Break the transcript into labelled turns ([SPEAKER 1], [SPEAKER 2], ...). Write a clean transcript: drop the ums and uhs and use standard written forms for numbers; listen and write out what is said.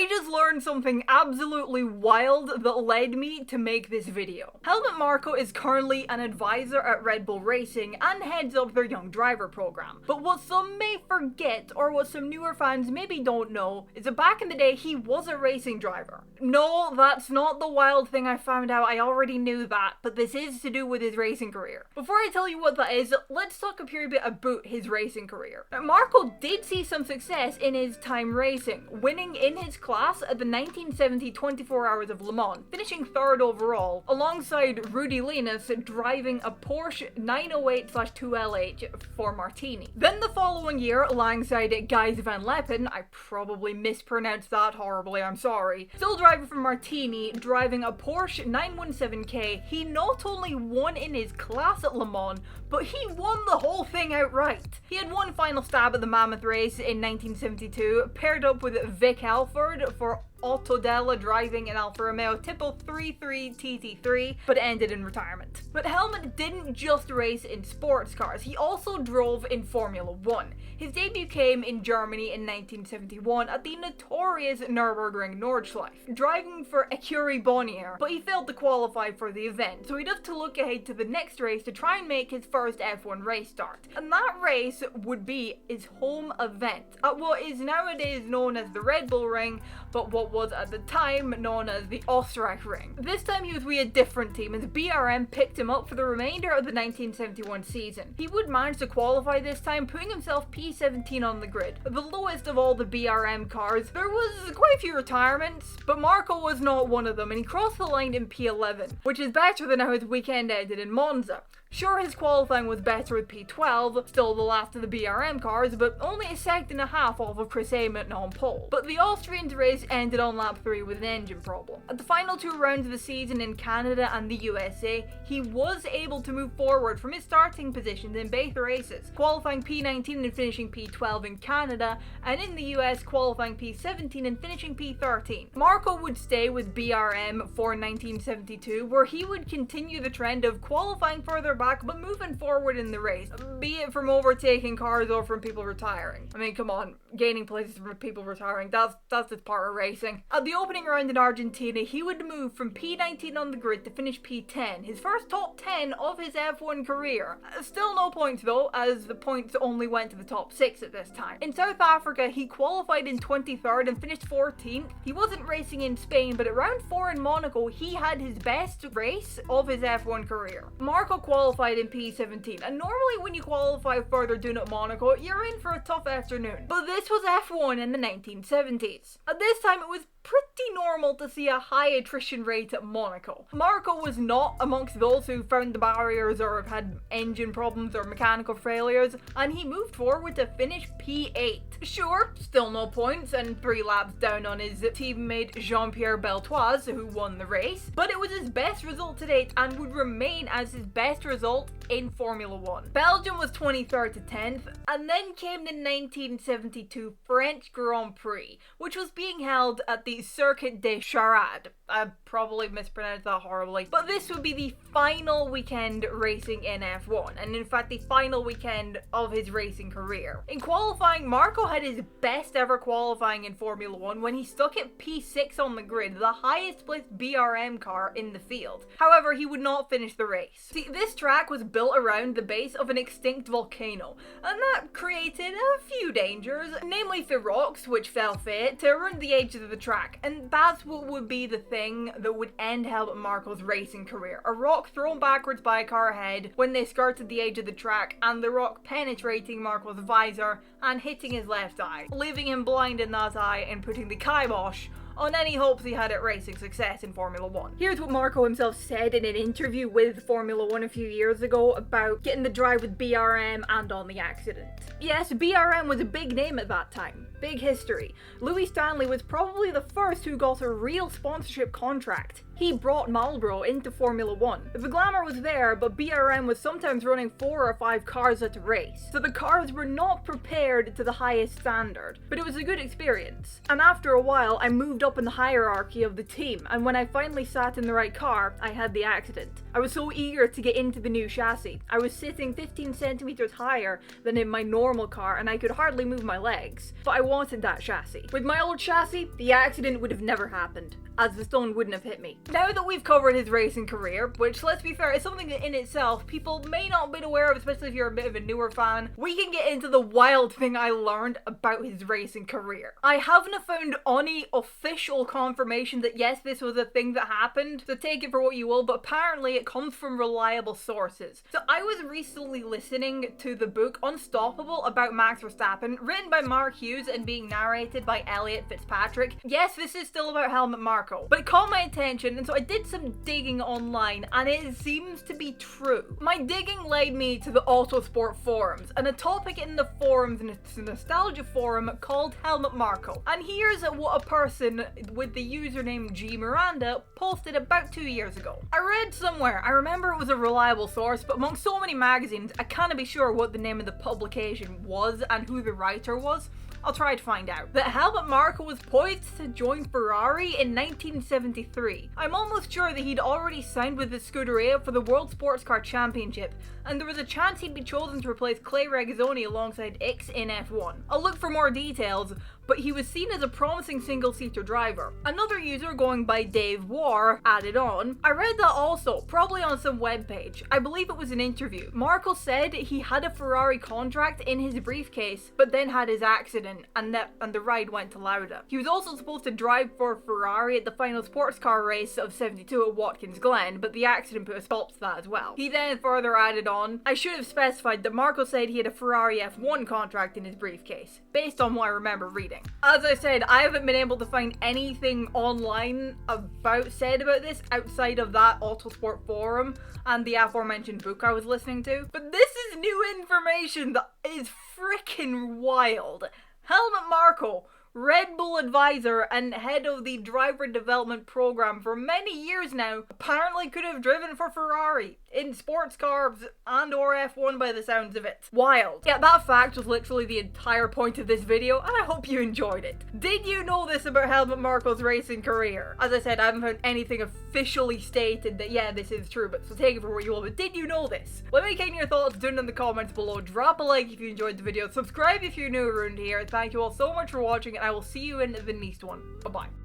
[SPEAKER 1] I just learned something absolutely wild that led me to make this video. Helmut Marko is currently an advisor at Red Bull Racing and heads up their young driver program. But what some may forget, or what some newer fans maybe don't know, is that back in the day he was a racing driver. No, that's not the wild thing I found out, I already knew that, but this is to do with his racing career. Before I tell you what that is, let's talk a pure bit about his racing career. Now, Marko did see some success in his time racing, winning in his class at the 1970 24 Hours of Le Mans, finishing 3rd overall, alongside Rudy Linus driving a Porsche 908/2LH for Martini. Then the following year, alongside Gijs van Leppen, I probably mispronounced that horribly, I'm sorry, still driving for Martini, driving a Porsche 917K, he not only won in his class at Le Mans, but he won the whole thing outright. He had one final stab at the Mammoth race in 1972, paired up with Vic Elford for Autodella driving an Alfa Romeo Tipo 33 TT3, but ended in retirement. But Helmut didn't just race in sports cars, he also drove in Formula 1. His debut came in Germany in 1971 at the notorious Nürburgring Nordschleife, driving for Écurie Bonnier, but he failed to qualify for the event, so he'd have to look ahead to the next race to try and make his first F1 race start. And that race would be his home event, at what is nowadays known as the Red Bull Ring, but what was at the time known as the Österreich Ring. This time he was with a different team, as BRM picked him up for the remainder of the 1971 season. He would manage to qualify this time, putting himself P17 on the grid, the lowest of all the BRM cars. There was quite a few retirements, but Marko was not one of them, and he crossed the line in P11, which is better than how his weekend ended in Monza. Sure, his qualifying was better with P12, still the last of the BRM cars, but only a second and a half off of Chris Amon on pole. But the Austrian's race ended on lap 3 with an engine problem. At the final 2 rounds of the season in Canada and the USA, he was able to move forward from his starting positions in both races, qualifying P19 and finishing P12 in Canada, and in the US qualifying P17 and finishing P13. Marko would stay with BRM for 1972, where he would continue the trend of qualifying further back but moving forward in the race, be it from overtaking cars or from people retiring. I mean, come on, gaining places from people retiring, that's just part of racing. At the opening round in Argentina, he would move from P19 on the grid to finish P10, his first top 10 of his F1 career. Still no points though, as the points only went to the top 6 at this time. In South Africa, he qualified in 23rd and finished 14th. He wasn't racing in Spain, but at round 4 in Monaco, he had his best race of his F1 career. Marko qualified in P17, and normally when you qualify further down at Monaco, you're in for a tough afternoon. But this was F1 in the 1970s. At this time, it was pretty normal to see a high attrition rate at Monaco. Marko was not amongst those who found the barriers or had engine problems or mechanical failures, and he moved forward to finish P8. Sure, still no points and 3 laps down on his teammate Jean-Pierre Beltoise, who won the race, but it was his best result to date and would remain as his best result in Formula 1. Belgium was 23rd to 10th, and then came the 1972 French Grand Prix, which was being held at the Circuit des Charades. I probably mispronounced that horribly, but this would be the final weekend racing in F1, and in fact the final weekend of his racing career. In qualifying, Marko had his best ever qualifying in Formula 1 when he stuck at P6 on the grid, the highest placed BRM car in the field. However, he would not finish the race. See, this track was built around the base of an extinct volcano, and that created a few dangers, namely for rocks, which fell fit, around the edges of the track, and that's what would be the thing that would end Helmut Marko's racing career. A rock thrown backwards by a car ahead when they skirted the edge of the track, and the rock penetrating Marko's visor and hitting his left eye, leaving him blind in that eye and putting the kibosh on any hopes he had at racing success in Formula 1. Here's what Marko himself said in an interview with Formula 1 a few years ago about getting the drive with BRM and on the accident. Yes, BRM was a big name at that time. Big history. Louis Stanley was probably the first who got a real sponsorship contract. He brought Marlboro into Formula 1. The glamour was there, but BRM was sometimes running 4 or 5 cars at a race, so the cars were not prepared to the highest standard. But it was a good experience. And after a while, I moved up in the hierarchy of the team, and when I finally sat in the right car, I had the accident. I was so eager to get into the new chassis. I was sitting 15 centimeters higher than in my normal car, and I could hardly move my legs. But I wanted that chassis. With my old chassis, the accident would have never happened, as the stone wouldn't have hit me. Now that we've covered his racing career, which, let's be fair, is something that in itself people may not have been aware of, especially if you're a bit of a newer fan, we can get into the wild thing I learned about his racing career. I haven't found any official confirmation that yes, this was a thing that happened, so take it for what you will, but apparently it comes from reliable sources. So I was recently listening to the book Unstoppable about Max Verstappen, written by Mark Hughes and being narrated by Elliot Fitzpatrick. Yes, this is still about Helmut Marko, but it caught my attention, and so I did some digging online, and it seems to be true. My digging led me to the Autosport forums, and a topic in the forums, and it's a nostalgia forum called Helmut Marko. And here's what a person with the username G Miranda posted about 2 years ago. I read somewhere, I remember it was a reliable source, but among so many magazines, I can't be sure what the name of the publication was and who the writer was. I'll try to find out. That Helmut Marko was poised to join Ferrari in 1973. I'm almost sure that he'd already signed with the Scuderia for the World Sports Car Championship, and there was a chance he'd be chosen to replace Clay Regazzoni alongside X in F1. I'll look for more details, but he was seen as a promising single-seater driver. Another user going by Dave War added on, I read that also, probably on some webpage. I believe it was an interview. Marko said he had a Ferrari contract in his briefcase, but then had his accident, and the ride went to Lauda. He was also supposed to drive for Ferrari at the final sports car race of 72 at Watkins Glen, but the accident put a stop to that as well. He then further added on, I should have specified that Marko said he had a Ferrari F1 contract in his briefcase, based on what I remember reading. As I said, I haven't been able to find anything online said about this outside of that Autosport forum and the aforementioned book I was listening to. But this is new information that is freaking wild. Helmut Marko, Red Bull advisor and head of the driver development program for many years now, apparently could have driven for Ferrari in sports cars and or F1 by the sounds of it. Wild. Yeah, that fact was literally the entire point of this video, and I hope you enjoyed it. Did you know this about Helmut Marko's racing career? As I said, I haven't found anything officially stated that yeah, this is true, but so take it for what you will, but did you know this? Let me get your thoughts down in the comments below. Drop a like if you enjoyed the video, subscribe if you're new around here. Thank you all so much for watching, and I will see you in the next one. Bye bye.